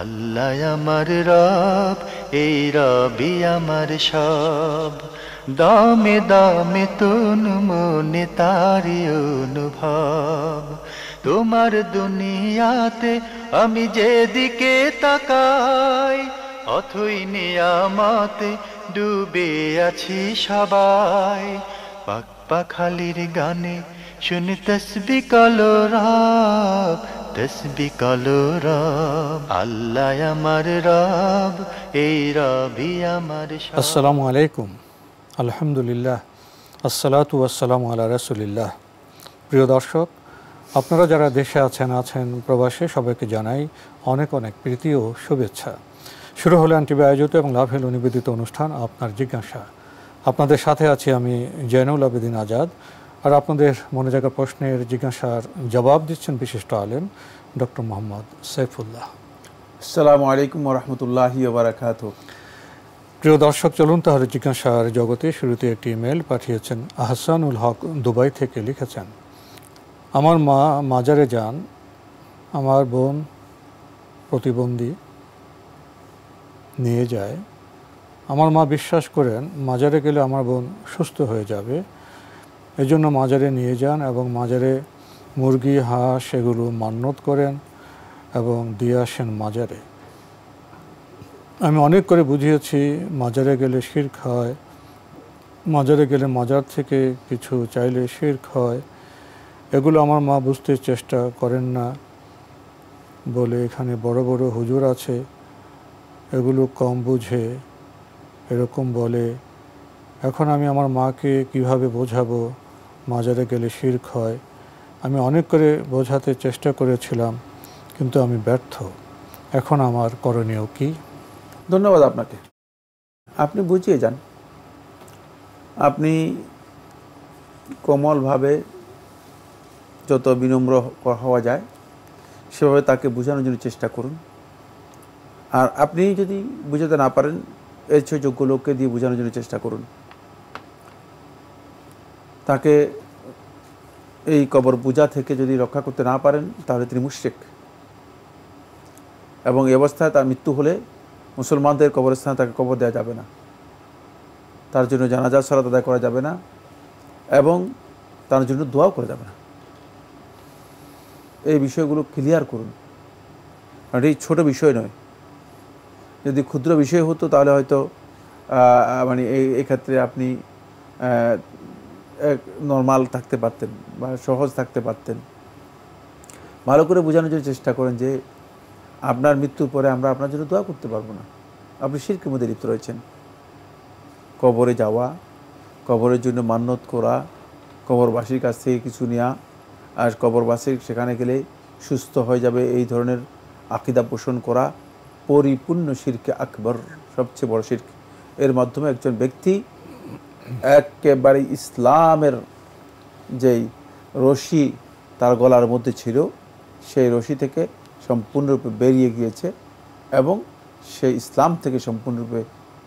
আল্লাহ আমার রব, এই রবি আমার সব। দামে দামে তুন মনে তারি অনুভব। তোমার দুনিয়াতে আমি যেদিকে তাকাই, অথই নিয়ামতে ডুবে আছি সবাই। পাক পাখালির গানে শুনি তসবিহ কালো রব, তসবিহ কালো রব। আল্লাহ আমার রব, এই রবি আমার সব। আসসালামু আলাইকুম, আলহামদুলিল্লাহ, আসসালাতু ওয়াসসালামু আলা রাসূলিল্লাহ। প্রিয় দর্শক, আপনারা যারা দেশে আছেন প্রবাসে, সবাইকে জানাই অনেক অনেক প্রীতি ও শুভেচ্ছা। শুরু হলো এনটিভি আয়োজিত এবং লাভেল নিবেদিত অনুষ্ঠান আপনার জিজ্ঞাসা। আপনাদের সাথে আছি আমি জয়নুল আবেদিন আজাদ। আর আপনাদের মনে জাগা প্রশ্নের জিজ্ঞাসার জবাব দিচ্ছেন বিশিষ্ট আলেম ডক্টর মোহাম্মদ সাইফুল্লাহ। আসসালামু আলাইকুম ওয়া রাহমাতুল্লাহি ওয়া বারাকাতুহু। প্রিয় দর্শক, চলুন তাহলে জিজ্ঞাসার জগতে শুরুতে একটি ইমেল পাঠিয়েছেন আহসানুল হক, দুবাই থেকে। লিখেছেন, আমার মা মাজারে যান, আমার বোন প্রতিবন্ধী নিয়ে যায়। আমার মা বিশ্বাস করেন মাজারে গেলে আমার বোন সুস্থ হয়ে যাবে, এজন্য মাজারে নিয়ে যান এবং মাজারে মুরগি, হাঁস এগুলো মান্যত করেন এবং দিয়ে আসেন মাজারে। আমি অনেক করে বুঝিয়েছি মাজারে গেলে শিরক হয়, মাজারে গেলে মাজার থেকে কিছু চাইলে শিরক হয়। এগুলো আমার মা বুঝতে চেষ্টা করেন না, বলে এখানে বড় বড় হুজুর আছে, এগুলো কম বুঝে, এরকম বলে। এখন আমি আমার মাকে কিভাবে বোঝাবো মাজারে গেলে শিরক হয়? আমি অনেক করে বোঝাতে চেষ্টা করেছিলাম, কিন্তু আমি ব্যর্থ। এখন আমার করণীয় কি? ধন্যবাদ আপনাকে। আপনি বুঝিয়ে যান, আপনি কোমলভাবে যত বিনম্র হওয়া যায় সেভাবে তাকে বোঝানোর জন্য চেষ্টা করুন। আর আপনি যদি বুঝাতে না পারেন, এর চেয়ে যোগ্য লোককে দিয়ে বোঝানোর জন্য চেষ্টা করুন। তাকে এই কবর পূজা থেকে যদি রক্ষা করতে না পারেন, তাহলে তিনি মুশরিক, এবং এই অবস্থায় তার মৃত্যু হলে মুসলমানদের কবরস্থানে তাকে কবর দেওয়া যাবে না, তার জন্য জানাজা সালাত আদায় করা যাবে না, এবং তার জন্য দোয়াও করা যাবে না। এই বিষয়গুলো ক্লিয়ার করুন, কারণ এই ছোটো বিষয় নয়। যদি ক্ষুদ্র বিষয় হতো তাহলে হয়তো মানে এই ক্ষেত্রে আপনি নর্মাল থাকতে পারতেন বা সহজ থাকতে পারতেন। ভালো করে বোঝানোর জন্য চেষ্টা করেন যে আপনার মৃত্যুর পরে আমরা আপনার জন্য দোয়া করতে পারবো না, আপনি শিরকের মধ্যে লিপ্ত রয়েছেন। কবরে যাওয়া, কবরের জন্য মান্যত করা, কবরবাসীর কাছ থেকে কিছু নেওয়া, আর কবরবাসীর সেখানে গেলে সুস্থ হয়ে যাবে এই ধরনের আকীদা পোষণ করা পরিপূর্ণ শিরকে আকবর, সবচেয়ে বড় শিরক। এর মাধ্যমে একজন ব্যক্তি একেবারে ইসলামের যেই রশি তার গলার মধ্যে ছিল, সেই রশি থেকে সম্পূর্ণরূপে বেরিয়ে গিয়েছে এবং সে ইসলাম থেকে সম্পূর্ণরূপে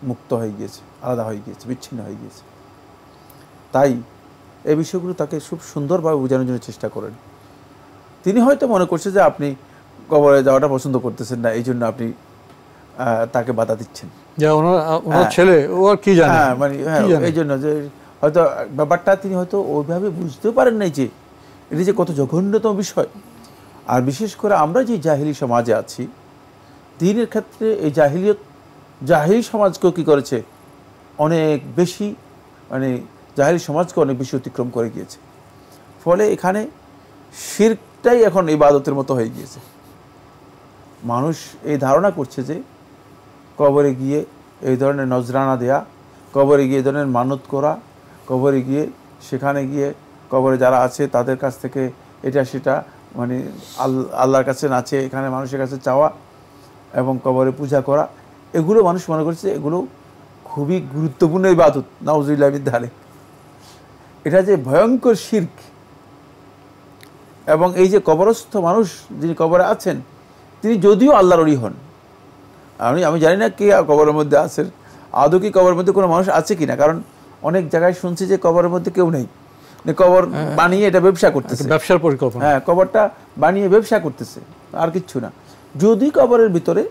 মুক্ত হয়ে গিয়েছে, আলাদা হয়ে গিয়েছে, বিচ্ছিন্ন হয়ে গিয়েছে। তাই এই বিষয়গুলো তাকে খুব সুন্দরভাবে বোঝানোর জন্য চেষ্টা করেন। তিনি হয়তো মনে করছে যে আপনি কবরে যাওয়াটা পছন্দ করতেছেন না, এই জন্য আপনি তাকে বাধা দিচ্ছেন। ছেলে ও কি জানে, মানে এই জন্য যে হয়তো ব্যাপারটা তিনি হয়তো ওইভাবে বুঝতেও পারেন নাই যে এটি যে কত জঘন্যতম বিষয়। আর বিশেষ করে আমরা যে জাহিলি সমাজে আছি, দ্বীনের ক্ষেত্রে এই জাহিলি সমাজকেও কী করেছে, অনেক বেশি, মানে জাহিলি সমাজকে অনেক বেশি অতিক্রম করে গিয়েছে। ফলে এখানে শিরকটাই এখন ইবাদতের মতো হয়ে গিয়েছে। মানুষ এই ধারণা করছে যে কবরে গিয়ে এই ধরনের নজরানা দেয়া, কবরে গিয়ে এই ধরনের মানত করা, কবরে গিয়ে সেখানে গিয়ে কবরে যারা আছে তাদের কাছ থেকে এটা সেটা, মানে আল্লাহর কাছে নাচে, এখানে মানুষের কাছে চাওয়া এবং কবরে পূজা করা, এগুলো মানুষ মনে করছে এগুলো খুবই গুরুত্বপূর্ণ ইবাদত। নাউযুবিল্লাহি মিন যালিক। এটা যে ভয়ঙ্কর শিরক। এবং এই যে কবরস্থ মানুষ যিনি কবরে আছেন, তিনি যদিও আল্লাহর ওলি হন, আমি জানি না কে কবরের মধ্যে আছেন, আদৌ কি কবরের মধ্যে কোনো মানুষ আছে কিনা, কারণ অনেক জায়গায় শুনছি যে কবরের মধ্যে কেউ নেই, কবর বানিয়ে এটা ব্যবসা করতেছে, ব্যবসার পরিকল্পনা। হ্যাঁ, কবরটা বানিয়ে ব্যবসা করতেছে, আর কিচ্ছু না। যদি কবরের ভিতরে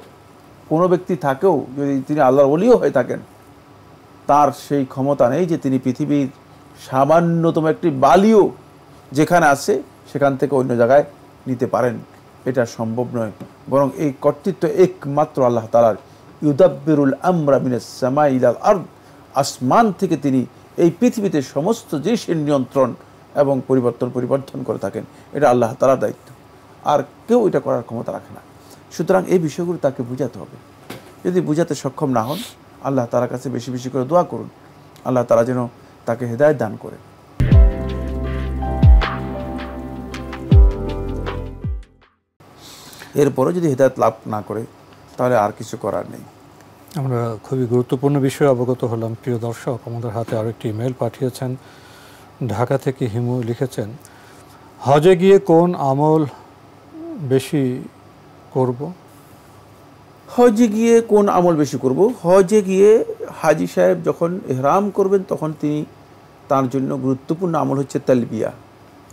কোনো ব্যক্তি থাকেও, যদি তিনি আল্লাহর ওলিও হয়ে থাকেন, তার সেই ক্ষমতা নেই যে তিনি পৃথিবীর সামান্যতম একটি বালিও যেখানে আছে সেখান থেকে অন্য জায়গায় নিতে পারেন, এটা সম্ভব নয়। বরং এই কর্তৃত্ব একমাত্র আল্লাহ তাআলার। ইউদাব্বিরুল আমরা মিনাস সামাই ইলাল আরদ, আসমান থেকে তিনি এই পৃথিবীতে সমস্ত জিনিসের নিয়ন্ত্রণ এবং পরিবর্তন করে থাকেন। এটা আল্লাহ তাআলার দায়িত্ব, আর কেউ এটা করার ক্ষমতা রাখে না। সুতরাং এই বিষয়গুলো তাকে বুঝাতে হবে। যদি বুঝাতে সক্ষম না হন, আল্লাহ তাআলার কাছে বেশি বেশি করে দোয়া করুন, আল্লাহ তাআলা যেন তাকে হেদায়েত দান করে। এরপরও যদি হেদায়েত লাভ না করে, তাহলে আর কিছু করার নেই। আমরা খুবই গুরুত্বপূর্ণ বিষয়ে অবগত হলাম। প্রিয় দর্শক, আমাদের হাতে আরেকটি ইমেল পাঠিয়েছেন, ঢাকা থেকে হিমু লিখেছেন, হজে গিয়ে কোন আমল বেশি করব? হজে গিয়ে কোন আমল বেশি করব? হজে গিয়ে হাজি সাহেব যখন ইহরাম করবেন, তখন তিনি, তার জন্য গুরুত্বপূর্ণ আমল হচ্ছে তালবিয়া,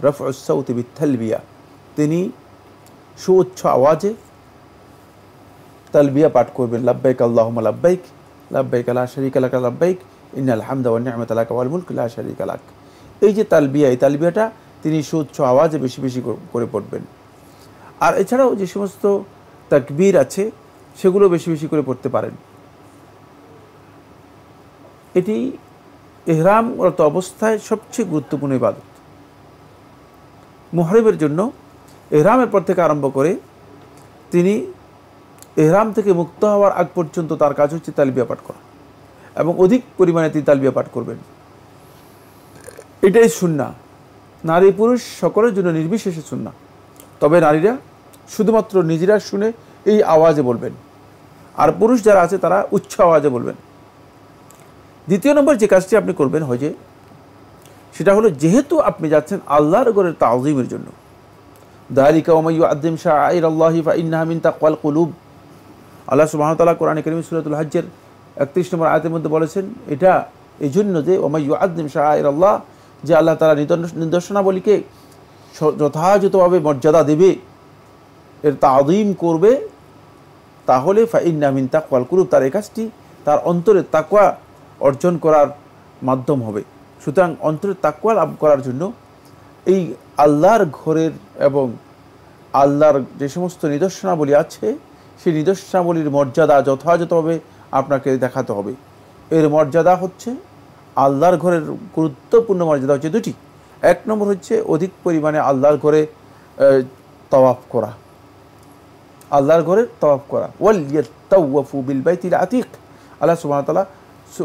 রাফউস সাউতি বিতালবিয়া। তিনি সুউচ্চ আওয়াজে তালবিয়া পাঠ করবেন, লাব্বাইক আল্লাহুম্মা লাব্বাইক, লাব্বাইক লা শারীকা লাক লাব্বাইক, ইন্নাল হামদা ওয়ান নি'মাতা লাক ওয়াল মুলক লা শারীকা লাক। এই যে তালবিয়া, এই তালবিয়াটা তিনি সুউচ্চ আওয়াজে বেশি বেশি করে পড়বেন। আর এছাড়াও যে সমস্ত তাকবীর আছে সেগুলো বেশি বেশি করে পড়তে পারেন। এটি ইহরামরত অবস্থায় সবচেয়ে গুরুত্বপূর্ণ ইবাদত। মুহরিমের জন্য ইহরামের পর থেকে আরম্ভ করে তিনি ইহরাম থেকে মুক্ত হওয়ার আগ পর্যন্ত তার কাজ হচ্ছে তালবিয়া পাঠ করা, এবং অধিক পরিমাণে তিনি তালবিয়া পাঠ করবেন। এটাই সুন্নাহ, নারী পুরুষ সকলের জন্য নির্বিশেষে সুন্নাহ। তবে নারীরা শুধুমাত্র নিজেরা শুনে এই আওয়াজে বলবেন, আর পুরুষ যারা আছে তারা উচ্চ আওয়াজে বলবেন। দ্বিতীয় নম্বর যে কাজটি আপনি করবেন হজে, সেটা হলো, যেহেতু আপনি যাচ্ছেন আল্লাহর ঘরের তাওযীমের জন্য, যালিকা ওয়া মান ইউআযযিম শাআইরাল্লাহি ফাইন্নাহা মিন তাকওয়াল কুলুব। আল্লাহ সুবহানাহু ওয়া তাআলা কোরআনে কারীম সূরাতুল হজ্জের 31 নম্বর আয়াতের মধ্যে বলেছেন, এটা এই জন্য যে ওয়া মান ইউআযযিম শাআইরাল্লাহ, যে আল্লাহ তাআলা নিদর্শনাবলীকে যথাযথভাবে মর্যাদা দেবে, এর তাওযীম করবে, তাহলে ফাইন্নাহা মিন তাকওয়াল কুলুব, তার এই কাজটি তার অন্তরের তাকওয়া অর্জন করার মাধ্যম হবে। সুতরাং অন্তরের তাকওয়া লাভ করার জন্য এই আল্লাহর ঘরের এবং আল্লাহর যে সমস্ত নিদর্শনাবলী আছে, সেই নিদর্শনাবলীর মর্যাদা যথাযথভাবে আপনাকে দেখাতে হবে। এর মর্যাদা হচ্ছে, আল্লাহর ঘরের গুরুত্বপূর্ণ মর্যাদা হচ্ছে দুটি। এক নম্বর হচ্ছে অধিক পরিমাণে আল্লাহর ঘরে তাওয়াফ করা, আল্লাহর ঘরে তাওয়াফ করা। ওয়াল ইয়াতাওয়াফু বিল বাইতিল আতিক, আল্লাহ সুবহানাহু ওয়া তাআলা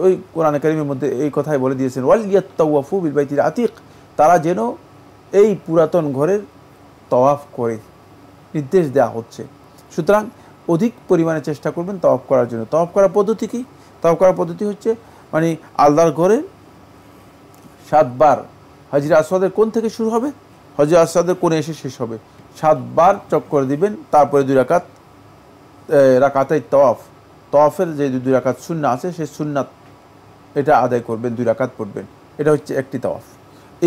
ওই কোরআন কারীমের মধ্যে এই কথাই বলে দিয়েছেন, ওয়াল ইয়াতাওয়াফু বিল বাইতিল আতিক, তারা যেন এই পুরাতন ঘরের তাওয়াফ করে, নির্দেশ দেওয়া হচ্ছে। সুতরাং অধিক পরিমাণে চেষ্টা করবেন তাওয়াফ করার জন্য। তাওয়াফ করার পদ্ধতি কি? তাওয়াফ করার পদ্ধতি হচ্ছে, মানে আল্লাহর ঘরে 7 বার, হাজরে আসওয়াদের কোণ থেকে শুরু হবে, হাজরে আসওয়াদের কোণে এসে শেষ হবে, 7 বার চক্কর দিবেন। তারপরে 2 রাকাত রাকাতাই তাওয়াফ, তাওয়াফের যে 2 রাকাত সুন্নাহ আছে, সেই সুন্নাত এটা আদায় করবেন, 2 রাকাত পড়বেন। এটা হচ্ছে একটি তাওয়াফ।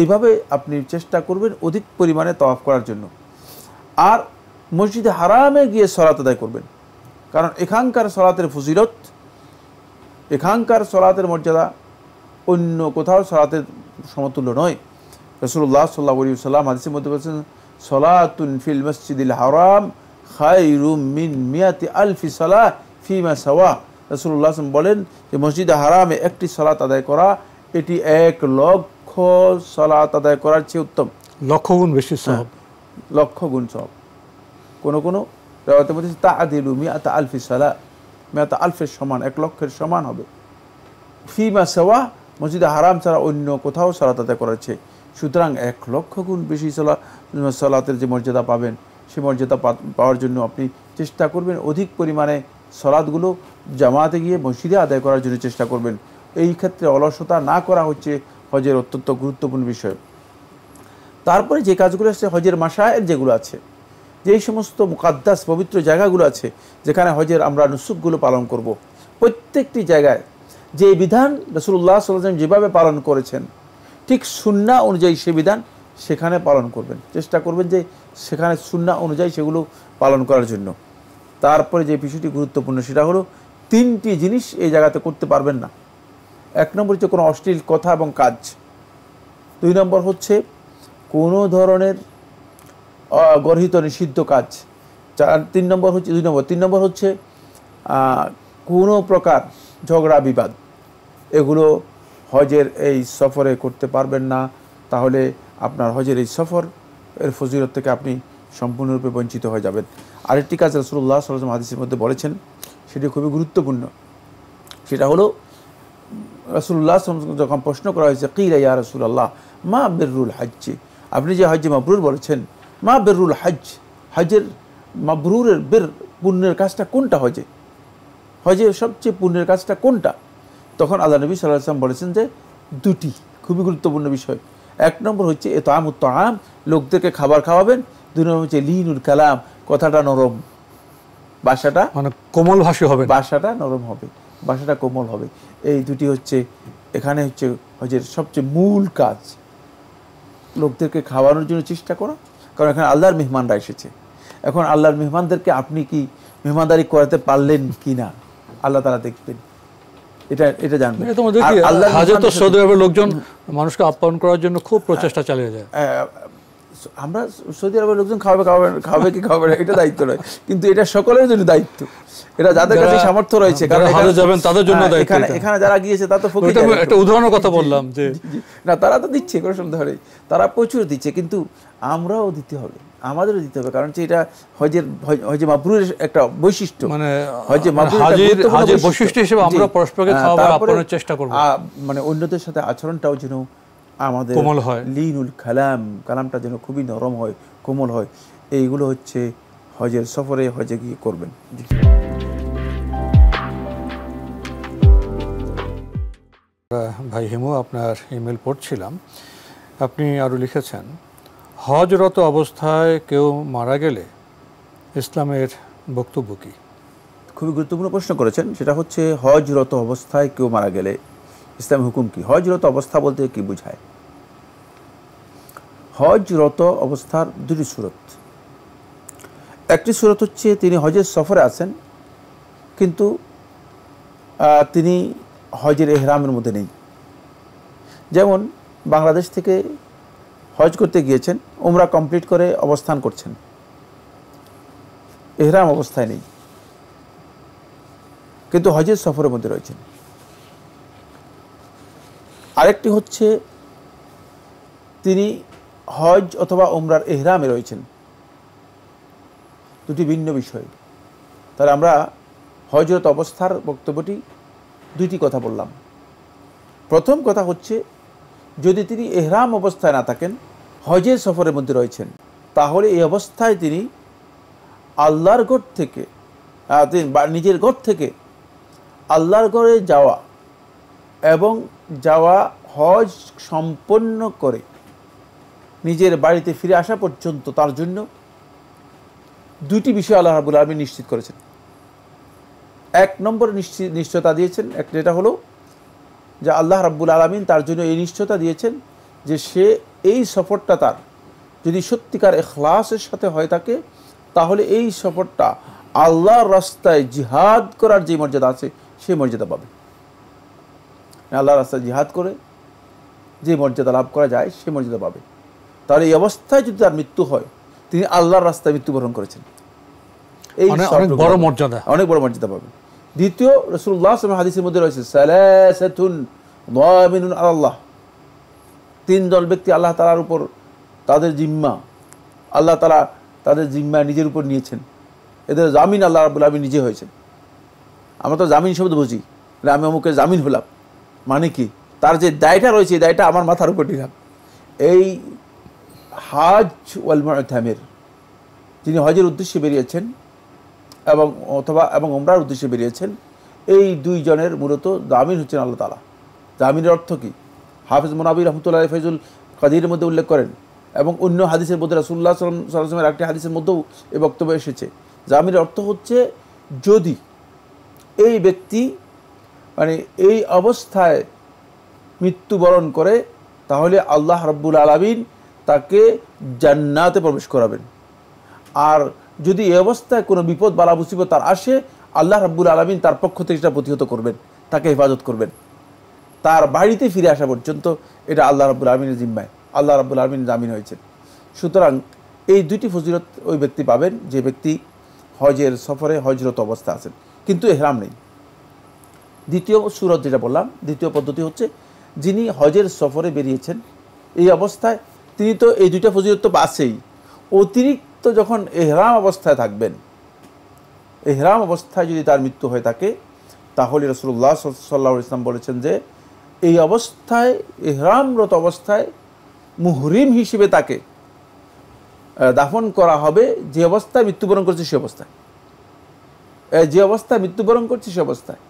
এইভাবে আপনি চেষ্টা করবেন অধিক পরিমাণে তাওয়াফ করার জন্য। আর মসজিদে হারামে গিয়ে সালাত আদায় করবেন, কারণ এখানকার সালাতের ফজিলত, এখানকার সালাতের মর্যাদা অন্য কোথাও সালাতের সমতুল্য নয়। রাসূলুল্লাহ সাল্লাল্লাহু আলাইহি ওয়াসাল্লাম হাদিসের মধ্যে বলেছেন, সালাতুন ফিল মসজিদিল হারাম খায়রুম মিন মিয়াতি আলফি সালাহ ফিমা সাওয়া। রাসূলুল্লাহ বলেন যে মসজিদে হারামে একটি সালাত আদায় করা, এটি 1 লক্ষ সালাত আদায় করার চেয়ে উত্তম। লক্ষ গুণ বেশি সওয়াব, লক্ষ গুণ সওয়াব। কোন কোন রাওয়াতের মধ্যে তাআদিলু মিয়াতা আলফি সালাহ, মিয়াতা আলফের সমান, 1 লক্ষের সমান হবে। ফিমা সাওয়া, মসজিদে হারাম ছাড়া অন্য কোথাও সালাত আদায় করার চেয়ে। সুতরাং 1 লক্ষ গুণ বেশি সালাতের যে মর্যাদা পাবেন, সেই মর্যাদা পাওয়ার জন্য আপনি চেষ্টা করবেন অধিক পরিমাণে সালাতগুলো জামাতে গিয়ে মসজিদে আদায় করার জন্য চেষ্টা করবেন। এই ক্ষেত্রে অলসতা না করা হচ্ছে হজের অত্যন্ত গুরুত্বপূর্ণ বিষয়। তারপরে যে কাজগুলো আছে, হজের মাশায়ের যেগুলো আছে, যেই সমস্ত মুকাদ্দাস পবিত্র জায়গাগুলো আছে যেখানে হজের আমরা নুসুকগুলো পালন করব, প্রত্যেকটি জায়গায় যে বিধান রাসূলুল্লাহ সাল্লাল্লাহু আলাইহি ওয়াসাল্লাম যেভাবে পালন করেছেন, ঠিক সুন্নাহ অনুযায়ী সে বিধান সেখানে পালন করবেন। চেষ্টা করবেন যে সেখানে সুন্নাহ অনুযায়ী সেগুলো পালন করার জন্য। তারপরে যে বিষয়টি গুরুত্বপূর্ণ সেটা হলো 3টি জিনিস এই জায়গাতে করতে পারবেন না। 1 নম্বর হচ্ছে কোনো অশ্লীল কথা এবং কাজ, 2 নম্বর হচ্ছে কোনো ধরনের গর্হিত নিষিদ্ধ কাজ, 3 নম্বর হচ্ছে কোনো প্রকার ঝগড়া বিবাদ, এগুলো হজের এই সফরে করতে পারবেন না। তাহলে আপনার হজের এই সফর এর ফজিলত থেকে আপনি সম্পূর্ণরূপে বঞ্চিত হয়ে যাবেন। আরেকটি কাজ রাসূলুল্লাহ সাল্লাল্লাহু আলাইহি ওয়াসাল্লাম হাদিসের মধ্যে বলেছেন, সেটি খুবই গুরুত্বপূর্ণ। সেটা হলো রাসূলুল্লাহ সাল্লাল্লাহু আলাইহি ওয়াসাল্লাম যখন প্রশ্ন করা হয়েছে, কিলা ইয়া রাসূলুল্লাহ মা বিররুল হজ্জ, আপনি যে হজ্জে মাবরুর বলেছেন, মা বিররুল হজ্জ, হজের মাবরুরের পুণ্যের কাজটা কোনটা, হজে সবচেয়ে পুণ্যের কাজটা কোনটা? তখন আল্লাহ নবী সাল্লাল্লাহু আলাইহি ওয়াসাল্লাম বলেছেন যে 2টি খুবই গুরুত্বপূর্ণ বিষয়। 1 নম্বর হচ্ছে ইতআমুত তাআম, লোকদেরকে খাবার খাওয়াবেন। 2 নম্বর হচ্ছে লিনুল কালাম, কথাটা নরম, ভাষাটা মানে কোমল ভাষী হবে, ভাষাটা নরম হবে, ভাষাটা কোমল হবে। এই 2টি হচ্ছে এখানে হচ্ছে হজের সবচেয়ে মূল কাজ, লোকদেরকে খাওয়ানোর জন্য চেষ্টা করা। কারণ এখানে আল্লাহর মেহমানরা এসেছে, এখন আল্লাহর মেহমানদেরকে আপনি কি মেহমানদারি করাতে পারলেন কিনা আল্লাহ তাআলা দেখবেন, এটা জানবেন। হাজে তো সৌদি আরবের লোকজন মানুষকে আপ্যায়ন করার জন্য খুব প্রচেষ্টা চালিয়ে যায়। আমরা সৌদি আরবের লোকজন খাবে কি খাবে না এটা দায়িত্ব নয়, কিন্তু এটা সকলের জন্য দায়িত্ব, এটা যাদের কাছে সামর্থ্য রয়েছে, কারণ যাবেন তাদের জন্য দায়িত্ব। এখানে যারা গিয়েছে তা তো ফকির, একটা উদাহরণের কথা বললাম যে না, তারা তো দিচ্ছে কোনো সন্দেহ নেই, তারা প্রচুর দিচ্ছে, কিন্তু আমরাও দিতে হবে, আমাদেরও দিতে হবে। কারণ এটা হজে মাবরুরের একটা বৈশিষ্ট্য, মানে হাজের বৈশিষ্ট্য হিসেবে আমরা পরস্পরকে খাওয়াবার আপ্যায়নের চেষ্টা করব, মানে অন্যদের সাথে আচরণটাও যেন আমাদের কোমল হয়, লিনুল কালামটা যেন খুবই নরম হয়, কোমল হয়। এইগুলো হচ্ছে হজের সফরে হজে গিয়ে করবেন। ভাই হিমু, আপনার ইমেল পড়ছিলাম, আপনি আরও লিখেছেন, হজরত অবস্থায় কেউ মারা গেলে ইসলামের বক্তব্য কী? খুবই গুরুত্বপূর্ণ প্রশ্ন করেছেন। সেটা হচ্ছে হজরত অবস্থায় কেউ মারা গেলে ইসলামের হুকুম কী? হজরত অবস্থা বলতে কী বোঝায়? হজরত অবস্থার 2টি সূরত। একটি সূরত হচ্ছে তিনি হজের সফরে আছেন, কিন্তু তিনি হজের এহরামের মধ্যে নেই। যেমন বাংলাদেশ থেকে হজ করতে গিয়েছেন, উমরা কমপ্লিট করে অবস্থান করছেন, এহরাম অবস্থায় নেই, কিন্তু হজের সফরের মধ্যে রয়েছেন। আরেকটি হচ্ছে তিনি হজ অথবা উমরার এহরামে রয়েছেন, 2টি ভিন্ন বিষয়। তাহলে আমরা হজরত অবস্থার বক্তব্যটি 2টি কথা বললাম। প্রথম কথা হচ্ছে যদি তিনি এহরাম অবস্থায় না থাকেন, হজের সফরের মধ্যে রয়েছেন, তাহলে এই অবস্থায় তিনি আল্লাহর ঘর থেকে নিজের ঘর থেকে আল্লাহর ঘরে যাওয়া এবং হজ সম্পন্ন করে নিজের বাড়িতে ফিরে আসা পর্যন্ত তার জন্য 2টি বিষয় আল্লাহ রাব্বুল আলামিন নিশ্চিত করেছেন। 1 নম্বর নিশ্চয়তা দিয়েছেন, এটা হলো যে আল্লাহ রাব্বুল আলামিন তার জন্য এই নিশ্চয়তা দিয়েছেন যে সে এই সফরটা তার যদি সত্যিকার ইখলাসের সাথে হয়ে থাকে, তাহলে এই সফরটা আল্লাহর রাস্তায় জিহাদ করার যে মর্যাদা আছে সেই মর্যাদা পাবে। আল্লাহর রাস্তায় জিহাদ করে যে মর্যাদা লাভ করা যায় সেই মর্যাদা পাবে। তাহলে এই অবস্থায় যদি তার মৃত্যু হয়, তিনি আল্লাহর রাস্তায় মৃত্যুবরণ করেছেন, এই অনেক বড় মর্যাদা, অনেক বড় মর্যাদা পাবে। দ্বিতীয়, রাসূলুল্লাহ সাল্লাল্লাহু আলাইহি ওয়াসাল্লাম হাদিসের মধ্যে রয়েছে সালাসাতুন দামিনুন আলাল্লাহ, 3 দল ব্যক্তি আল্লাহ তাআলার উপর তাদের জিম্মা, আল্লাহ তাআলা তাদের জিম্মা নিজের উপর নিয়েছেন, এদের জামিন আল্লাহ রাব্বুল আলামিন নিজে হয়েছেন। আমরা তো জামিন শব্দ বুঝি, আমি অমুকের জামিন হলাম, মানে কি তার যে দায়টা রয়েছে এই দায়টা আমার মাথার উপর নিলাম। এই হাজ ওয়াল মুতামির, যিনি হজের উদ্দেশ্যে বেরিয়েছেন এবং উমরার উদ্দেশ্যে বেরিয়েছেন, এই 2 জনের মূলত জামিন হচ্ছেন আল্লাহ তাআলা। জামিনের অর্থ কি? হাফিজ মুনাবি রহমতুল্লাহ ফয়জুল কাদিরের মধ্যে উল্লেখ করেন, এবং অন্য হাদিসের মধ্যে রাসূলুল্লাহ সাল্লাল্লাহু আলাইহি ওয়াসাল্লামের একটি হাদিসের মধ্যেও এই বক্তব্য এসেছে। জামিনের অর্থ হচ্ছে যদি এই ব্যক্তি মানে এই অবস্থায় মৃত্যুবরণ করে, তাহলে আল্লাহ রাব্বুল আলামিন তাকে জান্নাতে প্রবেশ করাবেন। আর যদি এই অবস্থায় কোনো বিপদ বালা মুসিবত তার আসে, আল্লাহ রাব্বুল আলামিন তার পক্ষ থেকে সেটা প্রতিহত করবেন, তাকে হেফাজত করবেন। তার বাড়িতে ফিরে আসা পর্যন্ত এটা আল্লাহ রাব্বুল আলামিনের জিম্মায়, আল্লাহ রাব্বুল আলামিন জামিন হয়েছেন। সুতরাং এই দুইটি ফজিলত ওই ব্যক্তি পাবেন যে ব্যক্তি হজের সফরে হজরত অবস্থা আছেন কিন্তু এহরাম নেই। দ্বিতীয় সুরত যেটা বললাম, দ্বিতীয় পদ্ধতি হচ্ছে যিনি হজের সফরে বেরিয়েছেন এই অবস্থায় তিনি তো এই দুইটা ফজিলত তো আছেই, অতিরিক্ত যখন এহরাম অবস্থায় থাকবেন, এহরাম অবস্থায় যদি তার মৃত্যু হয়ে থাকে তাহলে রাসূলুল্লাহ সাল্লাল্লাহু আলাইহি ওয়াসাল্লাম বলেছেন যে এই অবস্থায়, এহরামরত অবস্থায় মুহরিম হিসেবে তাকে দাফন করা হবে যে অবস্থায় মৃত্যুবরণ করছে সে অবস্থায়, যে অবস্থায় মৃত্যুবরণ করছে সে অবস্থায়।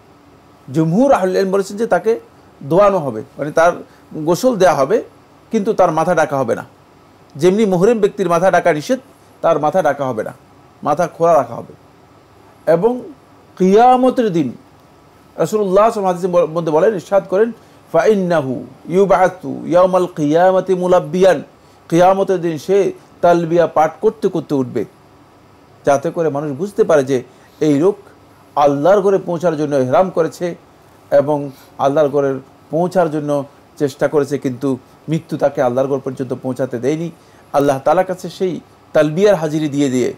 জমহুর আহলে ইলম বলেছেন যে তাকে দোয়ানো হবে, মানে তার গোসল দেয়া হবে কিন্তু তার মাথা ঢাকা হবে না। যেমনি মুহরিম ব্যক্তির মাথা ঢাকা নিষেধ, তার মাথা ঢাকা হবে না, মাথা খোলা রাখা হবে। এবং কিয়ামতের দিন রাসূলুল্লাহ সাল্লাল্লাহু আলাইহি ওয়াসাল্লাম মধ্যে বলেন, ইরশাদ করেন, ফাইন্নাহু ইউবআসু ইয়াউমাল কিয়ামাতি মুলাব্বিয়ান, কিয়ামতের দিন সে তালবিয়া পাঠ করতে করতে উঠবে, যাতে করে মানুষ বুঝতে পারে যে এই লোক আল্লাহর ঘরে পৌঁছার জন্য ইহরাম করেছে এবং আল্লাহর ঘরের পৌঁছার জন্য চেষ্টা করেছে, কিন্তু মৃত্যু তাকে আল্লাহর ঘর পর্যন্ত পৌঁছাতে দেয়নি। আল্লাহ তাআলার কাছে সেই তালবিয়ার হাজিরি দিয়ে দিয়ে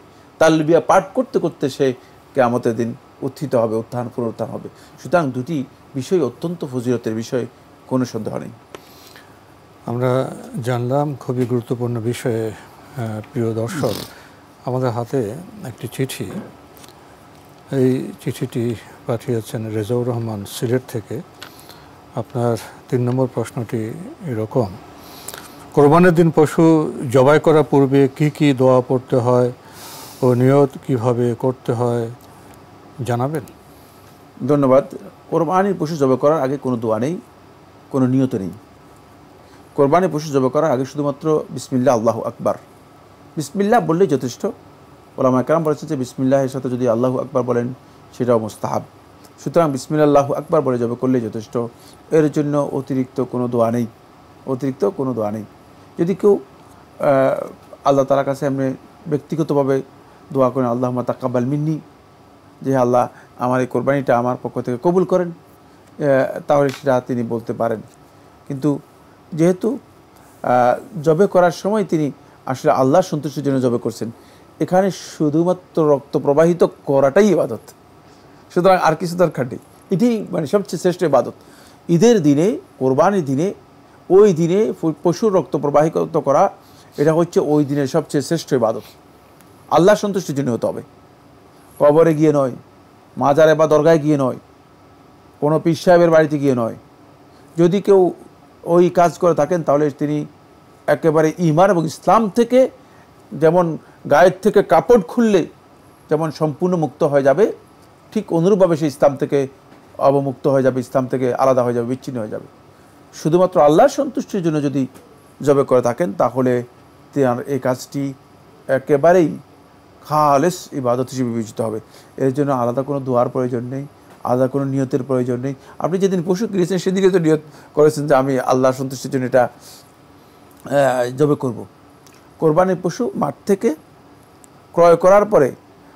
তালবিয়া পাঠ করতে করতে সে কিয়ামতের দিন উত্থিত হবে, উত্থান পুনরুত্থান হবে। সুতরাং দুটি বিষয় অত্যন্ত ফজিলতের বিষয়, কোনো সন্দেহ নেই। আমরা জানলাম খুবই গুরুত্বপূর্ণ বিষয়ে। প্রিয় দর্শক, আমাদের হাতে একটি চিঠি, এই চিঠিটি পাঠিয়েছেন রেজাউর রহমান সিলেট থেকে। আপনার 3 নম্বর প্রশ্নটি এরকম: কোরবানির দিন পশু জবাই করার পূর্বে কি কি দোয়া পড়তে হয় ও নিয়ত কিভাবে করতে হয় জানাবেন? ধন্যবাদ। কোরবানির পশু জবাই করার আগে কোনো দোয়া নেই, কোনো নিয়ত নেই। কোরবানির পশু জবাই করার আগে শুধুমাত্র বিসমিল্লাহ আল্লাহু আকবার, বিসমিল্লাহ বললেই যথেষ্ট। ওলামায়ে কেরাম বলেছেন যে বিসমিল্লাহের সাথে যদি আল্লাহু আকবার বলেন সেটাও মুস্তাহাব। সুতরাং বিসমিল্লাহ আল্লাহু আকবার বলে জবাই করলেই যথেষ্ট। এর জন্য অতিরিক্ত কোনো দোয়া নেই, অতিরিক্ত কোনো দোয়া নেই। যদি কেউ আল্লাহ তাআলার কাছে এমনি ব্যক্তিগতভাবে দোয়া করেন, আল্লাহুম্মা তাকাব্বাল মিন্নি, যে আল্লাহ আমার এই কোরবানিটা আমার পক্ষ থেকে কবুল করেন, তাহলে সেটা তিনি বলতে পারেন। কিন্তু যেহেতু জবে করার সময় তিনি আসলে আল্লাহর সন্তুষ্টির জন্য জবে করছেন, এখানে শুধুমাত্র রক্ত প্রবাহিত করাটাই ইবাদত, সুতরাং আর কিছু দরকার নেই। এটি মানে সবচেয়ে শ্রেষ্ঠ ইবাদত। ঈদের দিনে, কোরবানির দিনে, ওই দিনে পশুর রক্ত প্রবাহিত করা, এটা হচ্ছে ওই দিনের সবচেয়ে শ্রেষ্ঠ ইবাদত। আল্লাহর সন্তুষ্টির জন্য হতে হবে, কবরে গিয়ে নয়, মাজারে বা দরগায় গিয়ে নয়, কোনো পীর সাহেবের বাড়িতে গিয়ে নয়। যদি কেউ ওই কাজ করে থাকেন তাহলে তিনি একেবারে ঈমান এবং ইসলাম থেকে, যেমন গায়ের থেকে কাপড় খুললে যেমন সম্পূর্ণ মুক্ত হয়ে যাবে, ঠিক অনুরূপভাবে সে ইসলাম থেকে অবমুক্ত হয়ে যাবে, ইসলাম থেকে আলাদা হয়ে যাবে, বিচ্ছিন্ন হয়ে যাবে। শুধুমাত্র আল্লাহর সন্তুষ্টির জন্য যদি জবে করে থাকেন তাহলে তার এই কাজটি একেবারেই খালেস ইবাদত হিসেবে বিবেচিত হবে। এর জন্য আলাদা কোনো দোয়ার প্রয়োজন নেই, আলাদা কোনো নিয়তের প্রয়োজন নেই। আপনি যেদিন পশু কিনেছেন সেদিকে তো নিয়ত করেছেন যে আমি আল্লাহর সন্তুষ্টির জন্য এটা জবে করব। কোরবানির পশু মাঠ থেকে ক্রয় করার পরে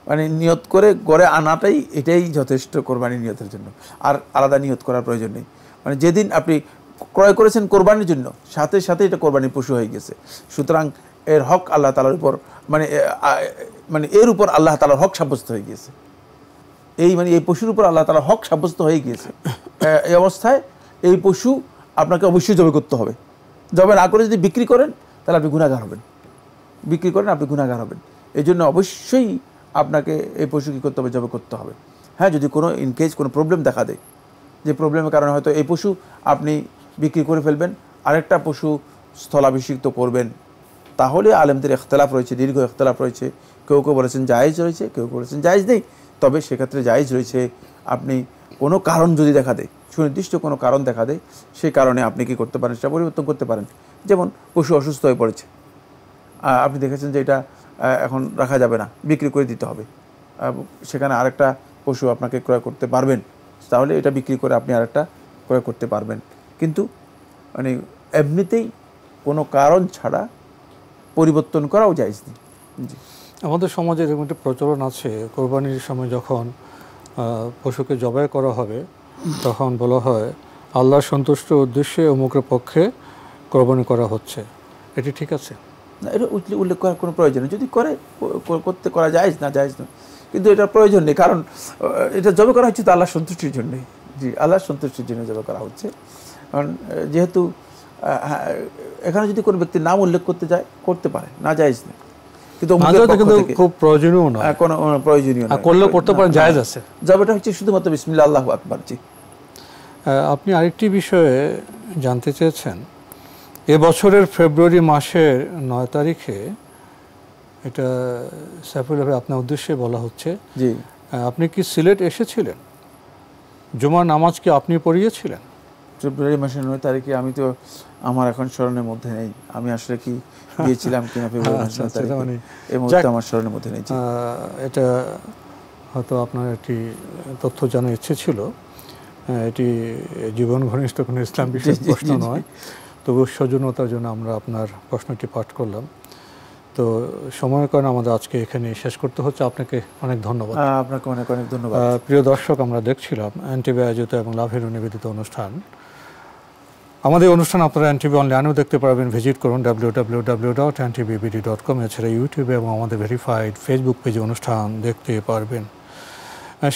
মানে নিয়ত করে গড়ে আনাটাই এটাই যথেষ্ট কোরবানির নিয়তের জন্য, আর আলাদা নিয়ত করার প্রয়োজন নেই। মানে যেদিন আপনি ক্রয় করেছেন কোরবানির জন্য, সাথে সাথে এটা কোরবানির পশু হয়ে গেছে। সুতরাং এর হক আল্লাহ তাআলার উপর, মানে এর উপর আল্লাহ তাআলার হক সাব্যস্ত হয়ে গিয়েছে। এই পশুর উপর আল্লাহ তাআলার হক সাব্যস্ত হয়ে গিয়েছে। এই অবস্থায় এই পশু আপনাকে অবশ্যই জবে করতে হবে। জবে না করে যদি বিক্রি করেন তাহলে আপনি গুনাহগার হবেন, বিক্রি করেন আপনি গুনাহগার হবেন। এই জন্য অবশ্যই আপনাকে এই পশু কী করতে হবে, জবে করতে হবে। হ্যাঁ, যদি কোনো ইনকেস কোনো প্রবলেম দেখা দেয়, যে প্রবলেমের কারণে হয়তো এই পশু আপনি বিক্রি করে ফেলবেন, আরেকটা পশু স্থলাভিষিক্ত করবেন, তাহলে আলেমদের ইখতিলাফ রয়েছে, দীর্ঘ ইখতিলাফ রয়েছে। কেউ কেউ বলেছেন জায়েজ রয়েছে, কেউ বলেছেন জায়েজ নেই। তবে সেক্ষেত্রে জায়েজ রয়েছে। আপনি কোনো কারণ যদি দেখা দেয়, সুনির্দিষ্ট কোনো কারণ দেখা দেয়, সেই কারণে আপনি কী করতে পারেন, সেটা পরিবর্তন করতে পারেন। যেমন পশু অসুস্থ হয়ে পড়েছে, আপনি দেখেছেন যে এটা এখন রাখা যাবে না, বিক্রি করে দিতে হবে, সেখানে আরেকটা পশু আপনাকে ক্রয় করতে পারবেন, তাহলে এটা বিক্রি করে আপনি আরেকটা ক্রয় করতে পারবেন। কিন্তু মানে এমনিতেই কোনো কারণ ছাড়া পরিবর্তন করাও জায়েজ নেই। জি, আমাদের সমাজে এরকম একটা প্রচলন আছে, কোরবানির সময় যখন পশুকে জবাই করা হবে তখন বলা হয় আল্লাহর সন্তুষ্ট উদ্দেশ্যে অমুকের পক্ষে কোরবানি করা হচ্ছে। এটি ঠিক আছে? না, এটা উল্লেখ করার কোনো প্রয়োজন নেই। যদি করতে করা যায় না, যায় না, কিন্তু এটা প্রয়োজন নেই, কারণ এটা জবাই করা হচ্ছে তো আল্লাহর সন্তুষ্টির জন্যই। জি, আল্লাহর সন্তুষ্টির জন্য জবাই করা হচ্ছে। কারণ যেহেতু এখানে যদি কোনো ব্যক্তির নাম উল্লেখ করতে যায়, করতে পারে, না জায়েজ নেই, কিন্তু খুব প্রয়োজনীয় নয়, কোনো প্রয়োজনীয় নয়, করলেও করতে পারেন, জায়েজ আছে। জবাইটা হচ্ছে শুধুমাত্র বিসমিল্লাহ আল্লাহু আকবার। জি। আপনি আরেকটি বিষয়ে জানতে চেয়েছেন, এবছরের ফেব্রুয়ারি মাসের 9 তারিখে, এটা সাইফুল ভাই আপনার উদ্দেশ্যে বলা হচ্ছে, জি, আপনি কি সিলেট এসেছিলেন? জুমার নামাজ কি আপনি পড়িয়েছিলেন? ফেব্রুয়ারি মাসের 9 তারিখে আমি তো, আমার এখন স্মরণের মধ্যে নেই আমি আসলে কি গিয়েছিলাম কিনা ফেব্রুয়ারি মাসের 9 তারিখে, এই মুহূর্তে আমার স্মরণের মধ্যে নেই। এটা হয়তো আপনার একটি তথ্য জানার ইচ্ছে ছিল, এটি জীবন ঘনিষ্ঠ কোনো ইসলাম বিষয়ক প্রশ্ন নয়, তবু সৌজন্যতার জন্য আমরা আপনার প্রশ্নটি পাঠ করলাম। তো সময়ের কারণে আমাদের আজকে এখানে শেষ করতে হচ্ছে। আপনাকে অনেক ধন্যবাদ। আপনাকে অনেক অনেক ধন্যবাদ। প্রিয় দর্শক, আমরা দেখছিলাম এনটিভি আয়োজিত এবং লাভের নিবেদিত অনুষ্ঠান। আমাদের অনুষ্ঠান আপনারা এনটিভি অনলাইনেও দেখতে পারবেন, ভিজিট করুন www.ntvbd.com। এছাড়া ইউটিউবে এবং আমাদের ভেরিফাইড ফেসবুক পেজে অনুষ্ঠান দেখতে পারবেন।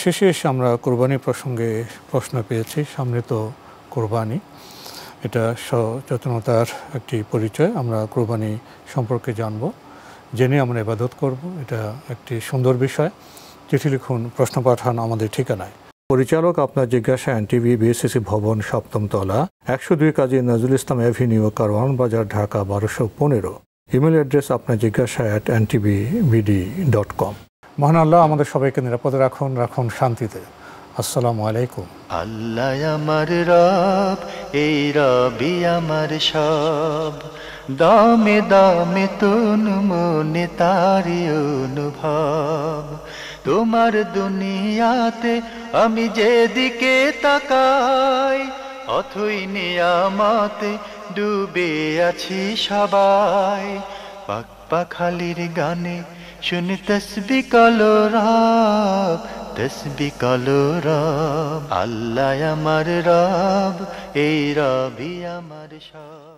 শেষে এসে আমরা কোরবানি প্রসঙ্গে প্রশ্ন পেয়েছি। সামনে তো কোরবানি, এটা সচেতনতার একটি পরিচয়। আমরা কোরবানি সম্পর্কে জানব, জেনে আমরা ইবাদত করব, এটা একটি সুন্দর বিষয়। চিঠি লিখুন, প্রশ্ন পাঠান আমাদের ঠিকানায়। পরিচালক আপনার জিজ্ঞাসা, এনটিভি, বিএসসিসি ভবন, 7ম তলা, 102 কাজী নজরুল ইসলাম এভিনিউ, কারওয়ান বাজার, ঢাকা 1215। ইমেল অ্যাড্রেস আপনার জিজ্ঞাসা @ntvbd.com। মহান আল্লাহ আমাদের সবাইকে নিরাপদে রাখুন, রাখুন শান্তিতে। আসসালামু আলাইকুম। আল্লাহ আমার রব, এই রবি আমার সব, দামে দামে তুন মনে তারি অনুভব। তোমার দুনিয়াতে আমি যেদিকে তাকাই, অথই নিয়ামতে ডুবে আছি সবাই। পাক পাখালির গানে শুনি তসবিহ কলরব, তসবিহ কলরব। আল্লাহ আমার রব, এই রবি আমার সব।